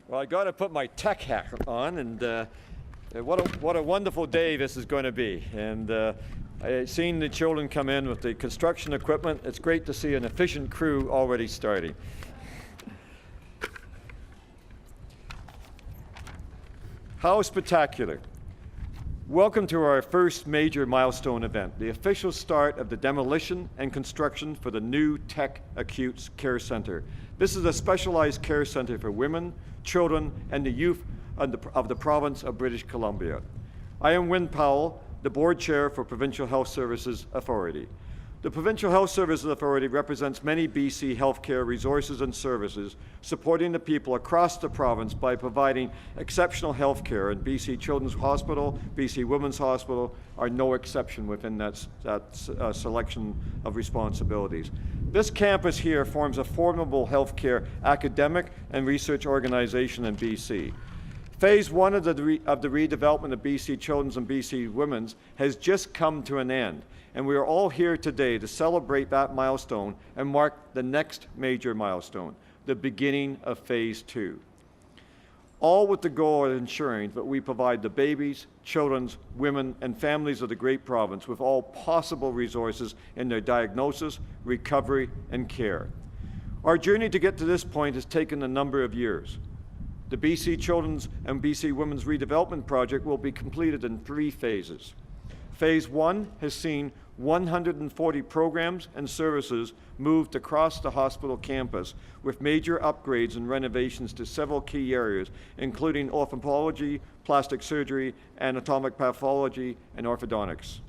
Well, I got to put my tech hat on, and what a wonderful day this is going to be. And I've seen the children come in with the construction equipment. It's great to see an efficient crew already starting. How spectacular. Welcome to our first major milestone event, the official start of the demolition and construction for the new Teck Acute Care Centre. This is a specialized care centre for women, children, and the youth of the province of British Columbia. I am Wynne Powell, the Board Chair for Provincial Health Services Authority. The Provincial Health Services Authority represents many BC healthcare resources and services, supporting the people across the province by providing exceptional health care, and BC Children's Hospital, BC Women's Hospital are no exception within that selection of responsibilities. This campus here forms a formidable healthcare academic and research organization in BC. Phase one of the redevelopment of BC Children's and BC Women's has just come to an end, and we are all here today to celebrate that milestone and mark the next major milestone, the beginning of phase two. All with the goal of ensuring that we provide the babies, children's, women, and families of the great province with all possible resources in their diagnosis, recovery, and care. Our journey to get to this point has taken a number of years. The BC Children's and BC Women's Redevelopment Project will be completed in 3 phases. Phase 1 has seen 140 programs and services moved across the hospital campus with major upgrades and renovations to several key areas, including ophthalmology, plastic surgery, anatomic pathology, and orthodontics.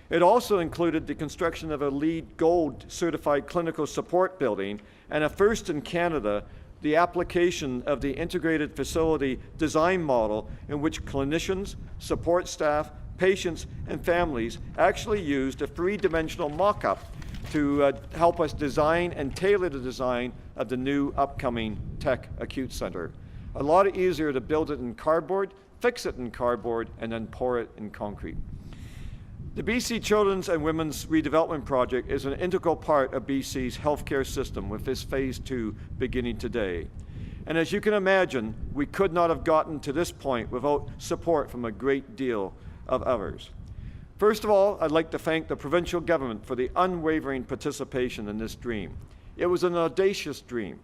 It also included the construction of a LEED Gold certified clinical support building and a first in Canada, the application of the integrated facility design model in which clinicians, support staff, patients, and families actually used a 3-dimensional mock-up to help us design and tailor the design of the new upcoming Teck Acute Centre. A lot easier to build it in cardboard, fix it in cardboard, and then pour it in concrete. The BC Children's and Women's Redevelopment Project is an integral part of BC's healthcare system, with this phase 2 beginning today. And as you can imagine, we could not have gotten to this point without support from a great deal of others. First of all, I'd like to thank the provincial government for the unwavering participation in this dream. It was an audacious dream.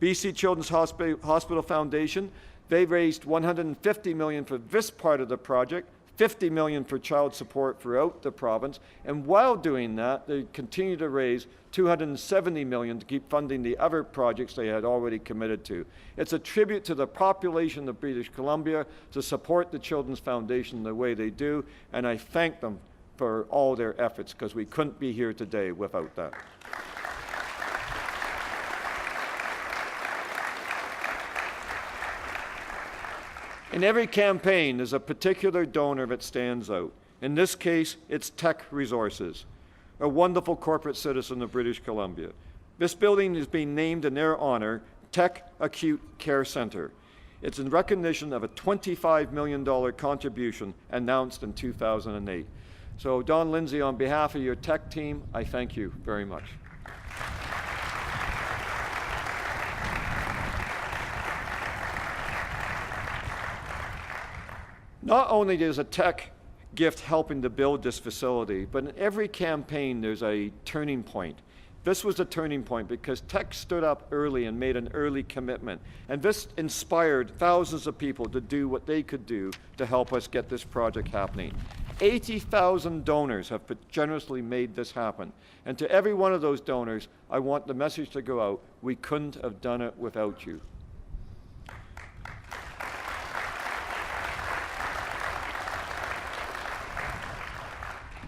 BC Children's Hospital Foundation, they raised $150 million for this part of the project, $50 million for child support throughout the province, and while doing that, they continue to raise $270 million to keep funding the other projects they had already committed to. It's a tribute to the population of British Columbia to support the Children's Foundation the way they do, and I thank them for all their efforts, because we couldn't be here today without that. In every campaign, there's a particular donor that stands out. In this case, it's Teck Resources, a wonderful corporate citizen of British Columbia. This building is being named in their honor, Teck Acute Care Centre. It's in recognition of a $25 million contribution announced in 2008. So, Don Lindsay, on behalf of your Teck team, I thank you very much. Not only is a Teck gift helping to build this facility, but in every campaign there's a turning point. This was a turning point because Teck stood up early and made an early commitment. And this inspired thousands of people to do what they could do to help us get this project happening. 80,000 donors have generously made this happen. And to every one of those donors, I want the message to go out, we couldn't have done it without you.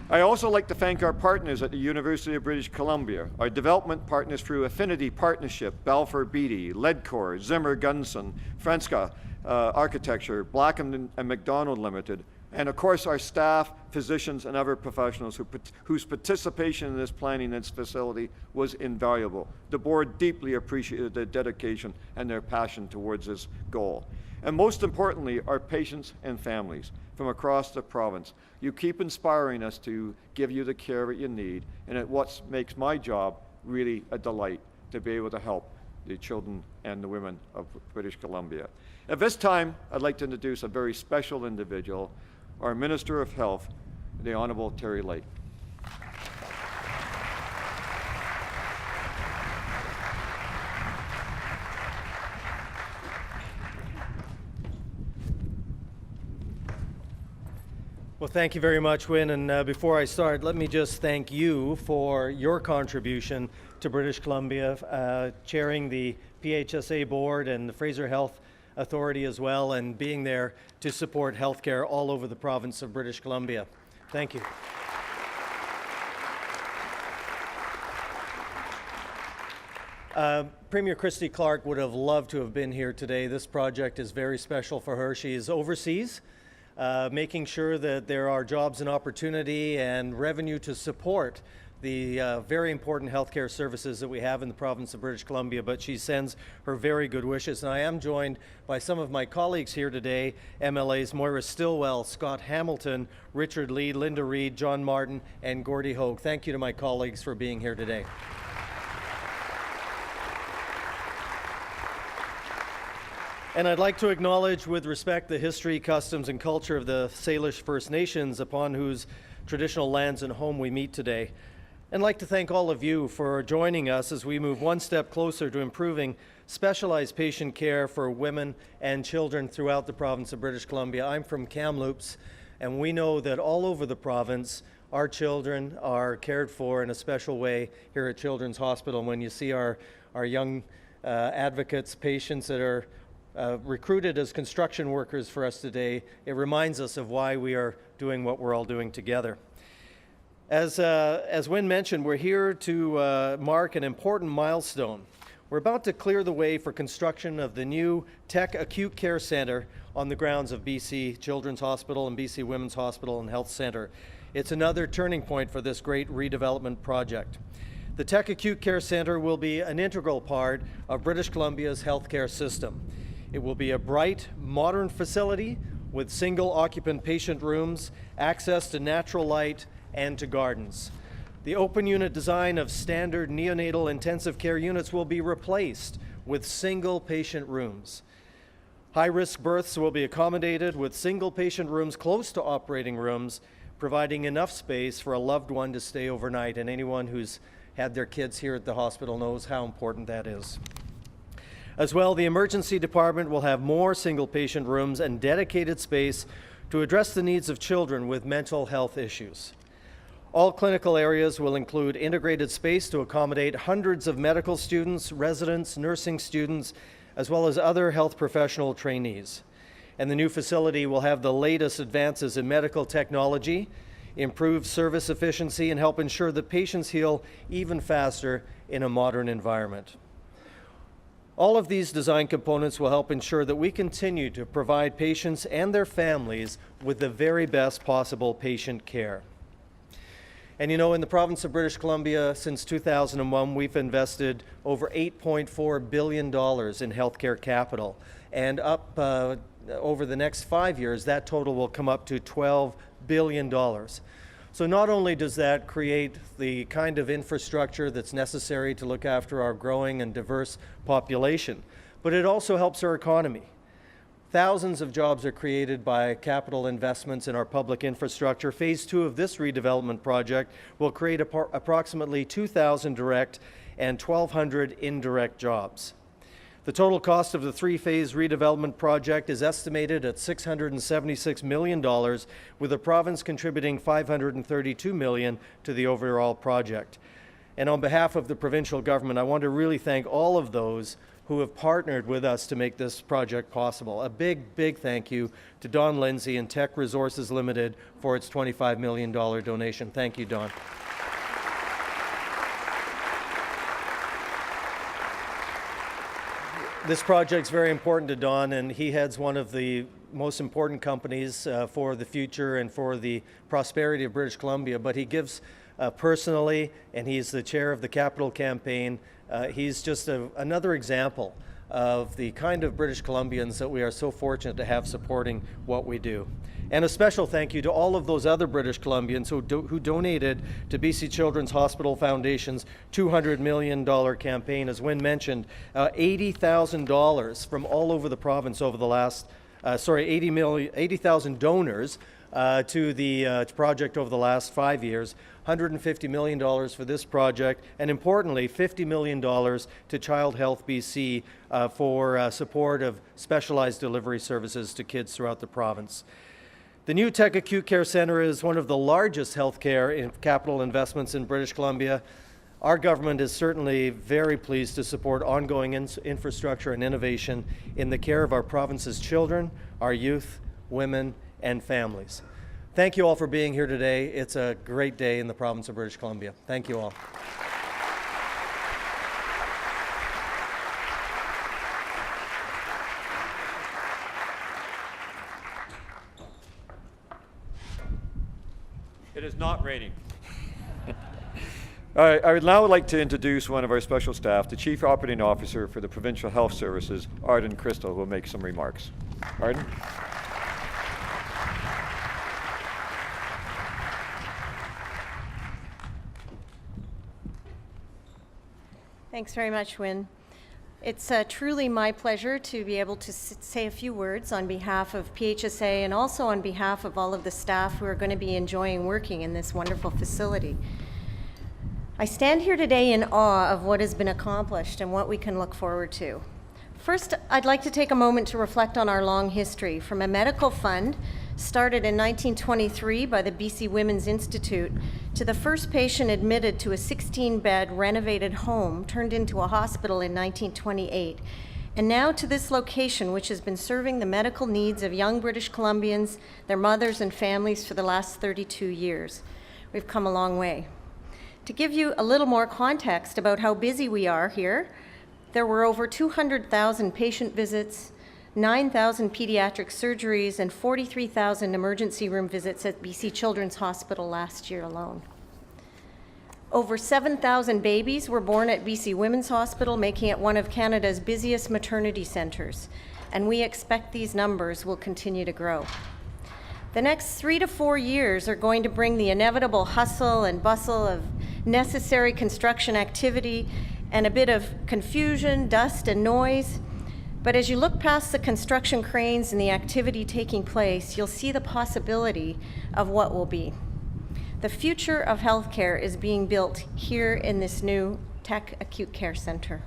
I also like to thank our partners at the University of British Columbia, our development partners through Affinity Partnership, Balfour Beatty, Leadcore, Zimmer Gunson, Franska Architecture, Black and McDonald Limited, and of course our staff, physicians, and other professionals whose participation in this planning and this facility was invaluable. The board deeply appreciated their dedication and their passion towards this goal. And most importantly, our patients and families from across the province. You keep inspiring us to give you the care that you need, and it what makes my job really a delight to be able to help the children and the women of British Columbia. At this time, I'd like to introduce a very special individual, our Minister of Health, the Honourable Terry Lake. Well, thank you very much, Win. And before I start, let me just thank you for your contribution to British Columbia, chairing the PHSA board and the Fraser Health Authority as well, and being there to support healthcare all over the province of British Columbia. Thank you. Premier Christy Clark would have loved to have been here today. This project is very special for her. She is overseas, making sure that there are jobs and opportunity and revenue to support the very important healthcare services that we have in the province of British Columbia, but she sends her very good wishes. And I am joined by some of my colleagues here today, MLAs Moira Stillwell, Scott Hamilton, Richard Lee, Linda Reid, John Martin, and Gordie Hogue. Thank you to my colleagues for being here today. And I'd like to acknowledge with respect the history, customs, and culture of the Salish First Nations upon whose traditional lands and home we meet today. And I'd like to thank all of you for joining us as we move one step closer to improving specialized patient care for women and children throughout the province of British Columbia. I'm from Kamloops, and we know that all over the province, our children are cared for in a special way here at Children's Hospital. When you see our young advocates, patients that are recruited as construction workers for us today, it reminds us of why we are doing what we're all doing together. As Wynne mentioned, we're here to mark an important milestone. We're about to clear the way for construction of the new Teck Acute Care Centre on the grounds of BC Children's Hospital and BC Women's Hospital and Health Centre. It's another turning point for this great redevelopment project. The Teck Acute Care Centre will be an integral part of British Columbia's healthcare system. It will be a bright, modern facility with single-occupant patient rooms, access to natural light, and to gardens. The open unit design of standard neonatal intensive care units will be replaced with single patient rooms. High-risk births will be accommodated with single patient rooms close to operating rooms, providing enough space for a loved one to stay overnight. And anyone who's had their kids here at the hospital knows how important that is. As well, the emergency department will have more single patient rooms and dedicated space to address the needs of children with mental health issues. All clinical areas will include integrated space to accommodate hundreds of medical students, residents, nursing students, as well as other health professional trainees. And the new facility will have the latest advances in medical technology, improve service efficiency, and help ensure that patients heal even faster in a modern environment. All of these design components will help ensure that we continue to provide patients and their families with the very best possible patient care. And you know, in the province of British Columbia, since 2001, we've invested over $8.4 billion in healthcare capital. And up over the next 5 years, that total will come up to $12 billion. So not only does that create the kind of infrastructure that's necessary to look after our growing and diverse population, but it also helps our economy. Thousands of jobs are created by capital investments in our public infrastructure. Phase 2 of this redevelopment project will create approximately 2,000 direct and 1,200 indirect jobs. The total cost of the three-phase redevelopment project is estimated at $676 million, with the province contributing $532 million to the overall project. And on behalf of the provincial government, I want to really thank all of those who have partnered with us to make this project possible. A big, big thank you to Don Lindsay and Teck Resources Limited for its $25 million donation. Thank you, Don. This project's very important to Don, and he heads one of the most important companies for the future and for the prosperity of British Columbia, but he gives personally, and he's the chair of the capital campaign. He's just another example of the kind of British Columbians that we are so fortunate to have supporting what we do. And a special thank you to all of those other British Columbians who donated to BC Children's Hospital Foundation's $200 million campaign. As Wynne mentioned, $80,000 from all over the province over the last, 80,000 donors to the project over the last 5 years, $150 million for this project, and importantly, $50 million to Child Health BC for support of specialized delivery services to kids throughout the province. The new Teck Acute Care Centre is one of the largest healthcare capital investments in British Columbia. Our government is certainly very pleased to support ongoing infrastructure and innovation in the care of our province's children, our youth, women, and families. Thank you all for being here today. It's a great day in the province of British Columbia. Thank you all. It is not raining. All right, I would now like to introduce one of our special staff, the Chief Operating Officer for the Provincial Health Services, Arden Crystal, who will make some remarks. Arden? Thanks very much, Wynne. It's truly my pleasure to be able to say a few words on behalf of PHSA and also on behalf of all of the staff who are going to be enjoying working in this wonderful facility. I stand here today in awe of what has been accomplished and what we can look forward to. First, I'd like to take a moment to reflect on our long history, from a medical fund started in 1923 by the BC Women's Institute to the first patient admitted to a 16-bed renovated home turned into a hospital in 1928, and now to this location, which has been serving the medical needs of young British Columbians, their mothers and families for the last 32 years. We've come a long way. To give you a little more context about how busy we are here, there were over 200,000 patient visits, 9,000 pediatric surgeries, and 43,000 emergency room visits at BC Children's Hospital last year alone. Over 7,000 babies were born at BC Women's Hospital, making it one of Canada's busiest maternity centres, and we expect these numbers will continue to grow. The next 3 to 4 years are going to bring the inevitable hustle and bustle of necessary construction activity and a bit of confusion, dust, and noise. But as you look past the construction cranes and the activity taking place, you'll see the possibility of what will be. The future of healthcare is being built here in this new Teck Acute Care Centre.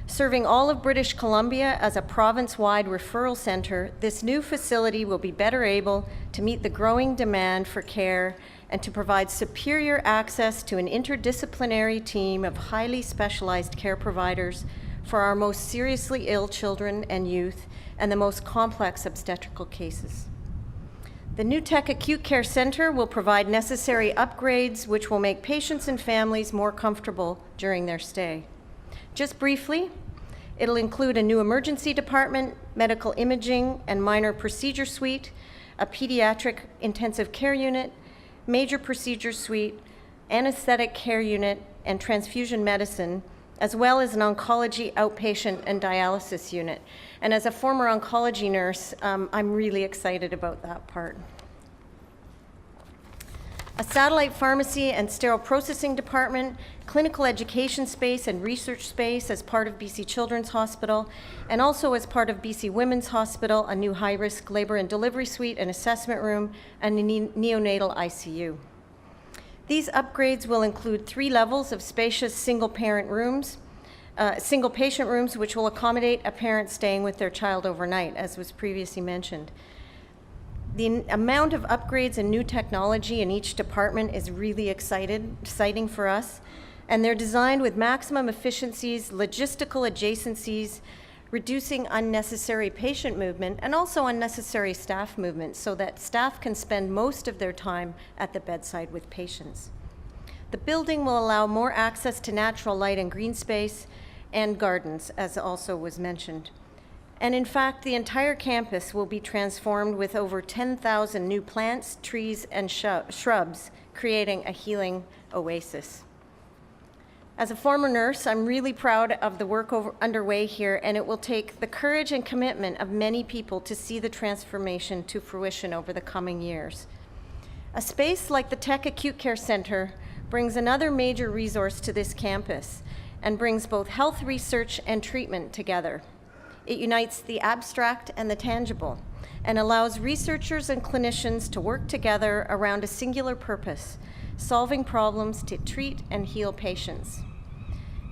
Serving all of British Columbia as a province-wide referral centre, this new facility will be better able to meet the growing demand for care and to provide superior access to an interdisciplinary team of highly specialized care providers for our most seriously ill children and youth and the most complex obstetrical cases. The new Teck Acute Care Centre will provide necessary upgrades which will make patients and families more comfortable during their stay. Just briefly, it'll include a new emergency department, medical imaging and minor procedure suite, a pediatric intensive care unit, major procedure suite, anesthetic care unit, and transfusion medicine, as well as an oncology outpatient and dialysis unit. And as a former oncology nurse, I'm really excited about that part. A satellite pharmacy and sterile processing department, clinical education space and research space as part of BC Children's Hospital, and also as part of BC Women's Hospital, a new high-risk labor and delivery suite and assessment room, and a neonatal ICU. These upgrades will include 3 levels of spacious single patient rooms, which will accommodate a parent staying with their child overnight, as was previously mentioned. The amount of upgrades and new technology in each department is really exciting for us, and they're designed with maximum efficiencies, logistical adjacencies, reducing unnecessary patient movement and also unnecessary staff movement so that staff can spend most of their time at the bedside with patients. The building will allow more access to natural light and green space and gardens, as also was mentioned. And in fact, the entire campus will be transformed with over 10,000 new plants, trees, and shrubs, creating a healing oasis. As a former nurse, I'm really proud of the work underway here, and it will take the courage and commitment of many people to see the transformation to fruition over the coming years. A space like the Teck Acute Care Centre brings another major resource to this campus and brings both health research and treatment together. It unites the abstract and the tangible and allows researchers and clinicians to work together around a singular purpose, solving problems to treat and heal patients.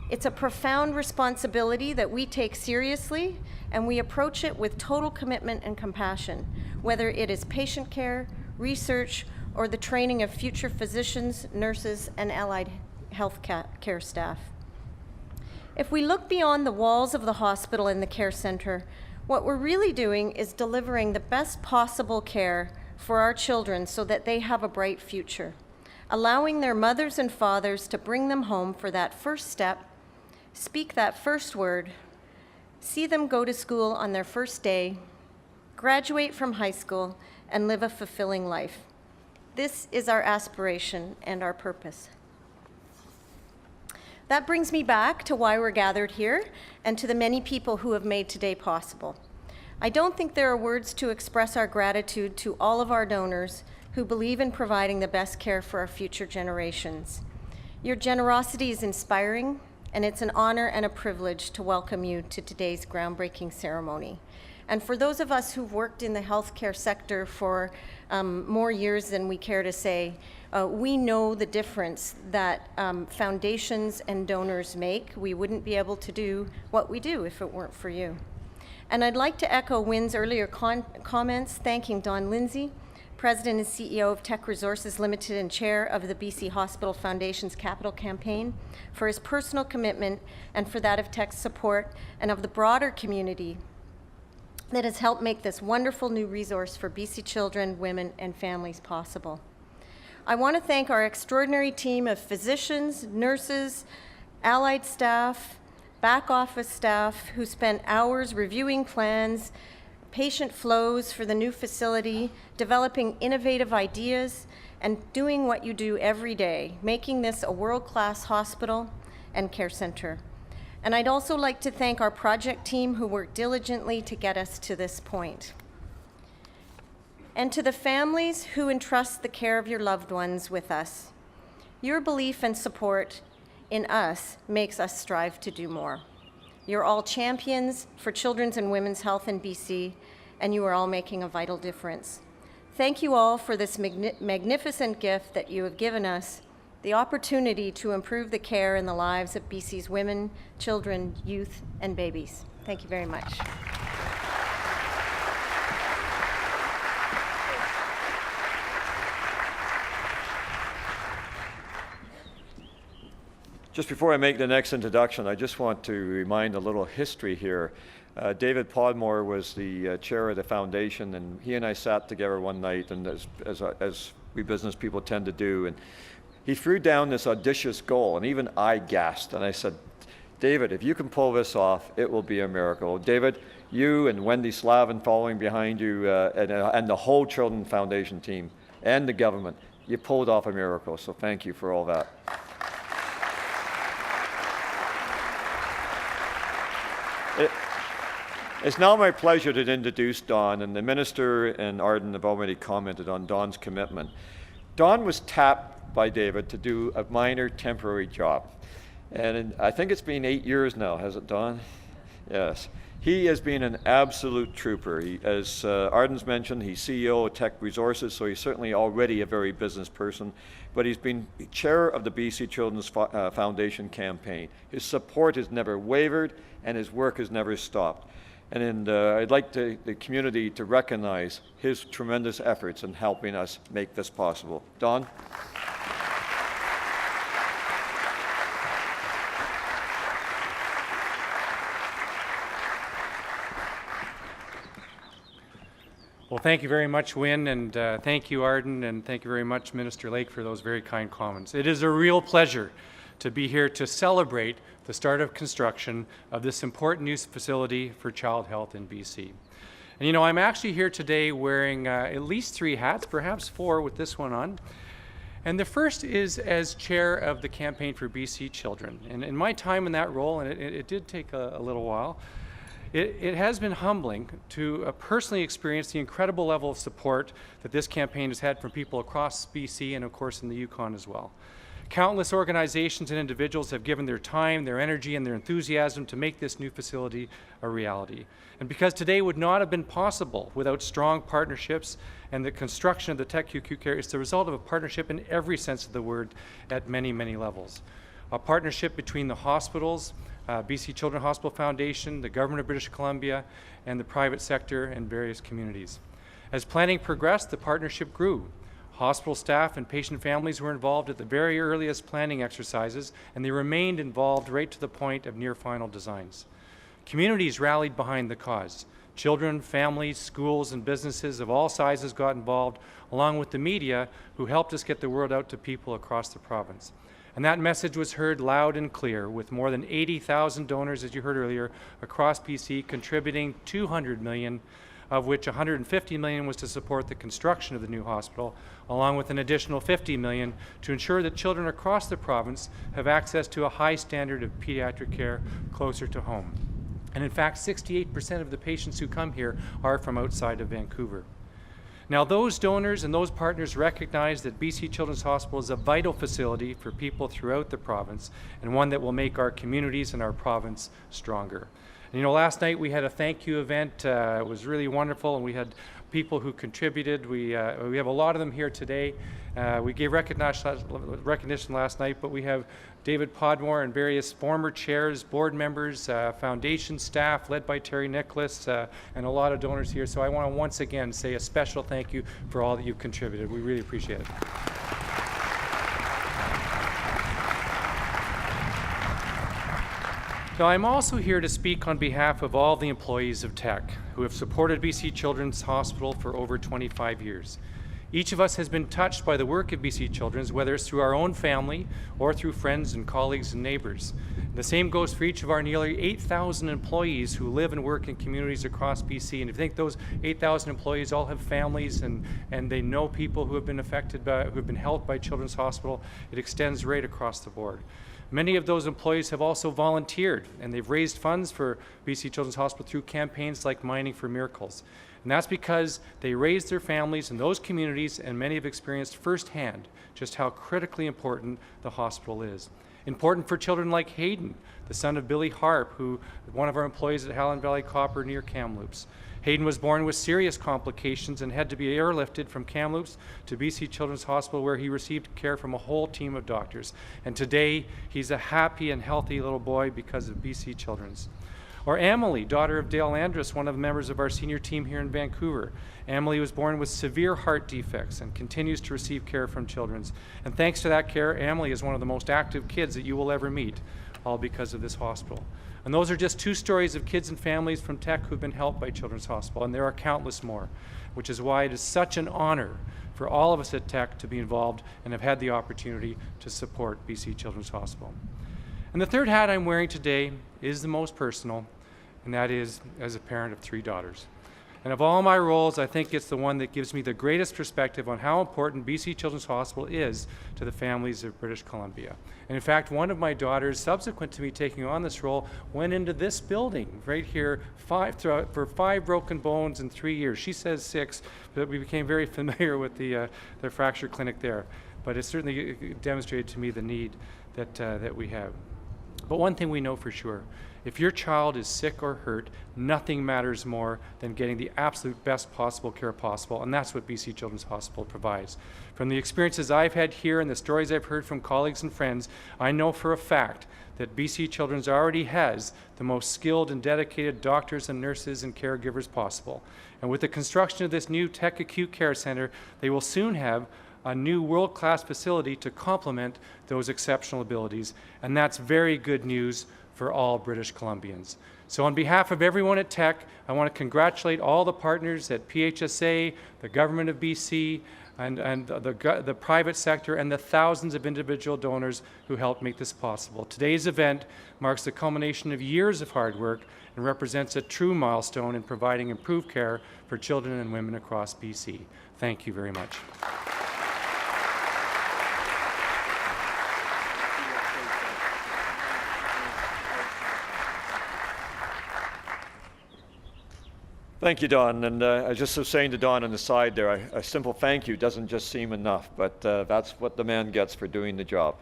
It's a profound responsibility that we take seriously, and we approach it with total commitment and compassion, whether it is patient care, research, or the training of future physicians, nurses, and allied health care staff. If we look beyond the walls of the hospital and the care center, what we're really doing is delivering the best possible care for our children so that they have a bright future, allowing their mothers and fathers to bring them home for that first step, speak that first word, see them go to school on their first day, graduate from high school, and live a fulfilling life. This is our aspiration and our purpose. That brings me back to why we're gathered here and to the many people who have made today possible. I don't think there are words to express our gratitude to all of our donors who believe in providing the best care for our future generations. Your generosity is inspiring, and it's an honor and a privilege to welcome you to today's groundbreaking ceremony. And for those of us who've worked in the healthcare sector for more years than we care to say, we know the difference that foundations and donors make. We wouldn't be able to do what we do if it weren't for you. And I'd like to echo Wynn's earlier comments, thanking Don Lindsay, President and CEO of Teck Resources Limited and Chair of the BC Hospital Foundation's Capital Campaign, for his personal commitment and for that of Teck's support and of the broader community that has helped make this wonderful new resource for BC children, women, and families possible. I want to thank our extraordinary team of physicians, nurses, allied staff, back office staff who spent hours reviewing plans, patient flows for the new facility, developing innovative ideas, and doing what you do every day, making this a world-class hospital and care center. And I'd also like to thank our project team who worked diligently to get us to this point. And to the families who entrust the care of your loved ones with us, your belief and support in us makes us strive to do more. You're all champions for children's and women's health in BC, and you are all making a vital difference. Thank you all for this magnificent gift that you have given us, the opportunity to improve the care and the lives of BC's women, children, youth, and babies. Thank you very much. Just before I make the next introduction, I just want to remind a little history here. David Podmore was the chair of the foundation, and he and I sat together one night, and as we business people tend to do, and he threw down this audacious goal, and even I gasped, and I said, David, if you can pull this off, it will be a miracle. David, you and Wendy Slavin following behind you, and the whole Children's Foundation team, and the government, you pulled off a miracle, so thank you for all that. It's now my pleasure to introduce Don, and the Minister and Arden have already commented on Don's commitment. Don was tapped by David to do a minor temporary job, and I think it's been 8 years now, has it, Don? Yes. He has been an absolute trooper. As Arden's mentioned, he's CEO of Teck Resources, so he's certainly already a very business person, but he's been chair of the BC Children's Foundation campaign. His support has never wavered, and his work has never stopped. And I'd like the community to recognize his tremendous efforts in helping us make this possible. Don? Well, thank you very much, Wynn, and thank you, Arden, and thank you very much, Minister Lake, for those very kind comments. It is a real pleasure to be here to celebrate the start of construction of this important new facility for child health in BC. And you know, I'm actually here today wearing at least 3 hats, perhaps 4 with this one on. And the first is as chair of the Campaign for BC Children. And in my time in that role, and it did take a little while, it has been humbling to personally experience the incredible level of support that this campaign has had from people across BC and of course in the Yukon as well. Countless organizations and individuals have given their time, their energy, and their enthusiasm to make this new facility a reality. And because today would not have been possible without strong partnerships and the construction of the Teck Acute Care, it's the result of a partnership in every sense of the word at many, many levels. A partnership between the hospitals, BC Children's Hospital Foundation, the Government of British Columbia, and the private sector and various communities. As planning progressed, the partnership grew. Hospital staff and patient families were involved at the very earliest planning exercises, and they remained involved right to the point of near final designs. Communities rallied behind the cause. Children, families, schools, and businesses of all sizes got involved, along with the media, who helped us get the word out to people across the province. And that message was heard loud and clear, with more than 80,000 donors, as you heard earlier, across BC contributing $200 million, of which $150 million was to support the construction of the new hospital, along with an additional $50 million to ensure that children across the province have access to a high standard of pediatric care closer to home. And in fact, 68% of the patients who come here are from outside of Vancouver. Now, those donors and those partners recognize that BC Children's Hospital is a vital facility for people throughout the province, and one that will make our communities and our province stronger. And, you know, last night we had a thank you event. It was really wonderful, and we had people who contributed. We have a lot of them here today. We gave recognition last night, but we have David Podmore and various former chairs, board members, foundation staff led by Terry Nicholas, and a lot of donors here. So I want to once again say a special thank you for all that you've contributed. We really appreciate it. Now, I'm also here to speak on behalf of all the employees of Teck who have supported BC Children's Hospital for over 25 years. Each of us has been touched by the work of BC Children's, whether it's through our own family or through friends and colleagues and neighbors. The same goes for each of our nearly 8,000 employees who live and work in communities across BC. And if you think those 8,000 employees all have families and they know people who have been affected by, who have been helped by Children's Hospital, it extends right across the board. Many of those employees have also volunteered, and they've raised funds for BC Children's Hospital through campaigns like Mining for Miracles. And that's because they raised their families in those communities, and many have experienced firsthand just how critically important the hospital is. Important for children like Hayden, the son of Billy Harp, who one of our employees at Howland Valley Copper near Kamloops. Hayden was born with serious complications and had to be airlifted from Kamloops to BC Children's Hospital, where he received care from a whole team of doctors. And today, he's a happy and healthy little boy because of BC Children's. Or Emily, daughter of Dale Andrus, one of the members of our senior team here in Vancouver. Emily was born with severe heart defects and continues to receive care from Children's. And thanks to that care, Emily is one of the most active kids that you will ever meet, all because of this hospital. And those are just two stories of kids and families from Teck who've been helped by Children's Hospital, and there are countless more, which is why it is such an honor for all of us at Teck to be involved and have had the opportunity to support BC Children's Hospital. And the third hat I'm wearing today is the most personal, and that is as a parent of 3 daughters. And of all my roles, I think it's the one that gives me the greatest perspective on how important BC Children's Hospital is to the families of British Columbia. And in fact, one of my daughters, subsequent to me taking on this role, went into this building right here for 5 broken bones in 3 years. She says 6, but we became very familiar with the fracture clinic there. But it certainly demonstrated to me the need that we have. But one thing we know for sure, if your child is sick or hurt, nothing matters more than getting the absolute best possible care possible, and that's what BC Children's Hospital provides. From the experiences I've had here and the stories I've heard from colleagues and friends, I know for a fact that BC Children's already has the most skilled and dedicated doctors and nurses and caregivers possible. And with the construction of this new Teck Acute Care Centre, they will soon have a new world-class facility to complement those exceptional abilities, and that's very good news for all British Columbians. So on behalf of everyone at Teck, I want to congratulate all the partners at PHSA, the Government of BC, and the private sector, and the thousands of individual donors who helped make this possible. Today's event marks the culmination of years of hard work and represents a true milestone in providing improved care for children and women across BC. Thank you very much. Thank you, Don. And I was just saying to Don on the side there, a simple thank you doesn't just seem enough, but that's what the man gets for doing the job.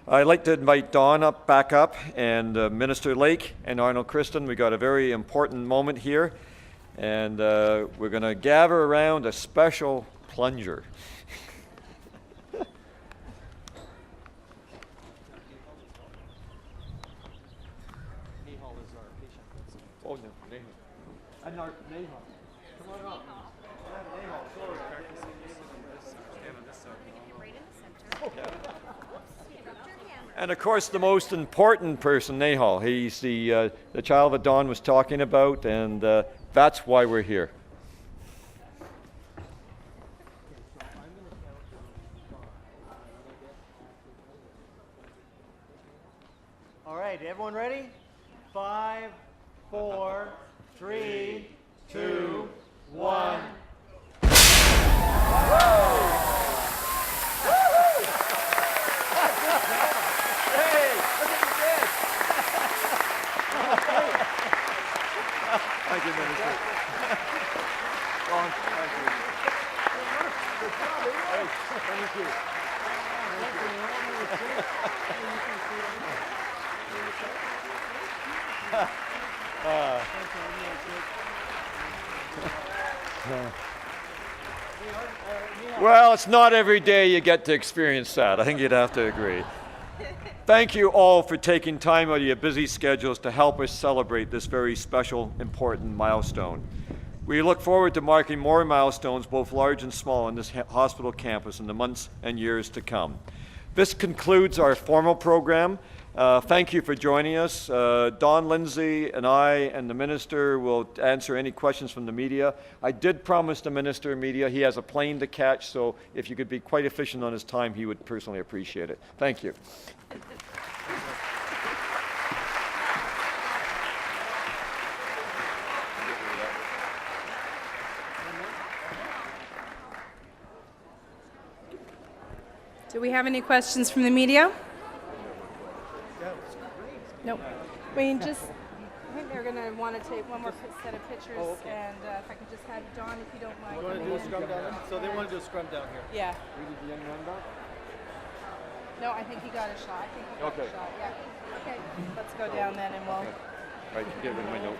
I'd like to invite Don back up, and Minister Lake and Arnold Christen. We got a very important moment here, and we're going to gather around a special plunger. Oh, no, Nehal. And our Nehal. Come on up. Yeah, Nehal, sorry. And of course, the most important person, Nehal. He's the child that Don was talking about, and that's why we're here. All right, everyone ready? 5, 4, 3, 2, 1. Thank you, Minister. Don, thank you. Hey, thank you. Well, it's not every day you get to experience that. I think you'd have to agree. Thank you all for taking time out of your busy schedules to help us celebrate this very special, important milestone. We look forward to marking more milestones, both large and small, on this hospital campus in the months and years to come. This concludes our formal program. Thank you for joining us. Don, Lindsay, and I and the Minister will answer any questions from the media. I did promise the Minister media he has a plane to catch, so if you could be quite efficient on his time, he would personally appreciate it. Thank you. Do we have any questions from the media? Nope. I think they're going to want to take one more set of pictures, and if I could just have Don, if you don't mind. You want to do a scrum down there? So they want to do a scrum down here. Yeah. We did the young man back? No, I think he got a shot. I think he got a shot. Yeah. Okay. Let's go down then, and we'll. Right, give me my note.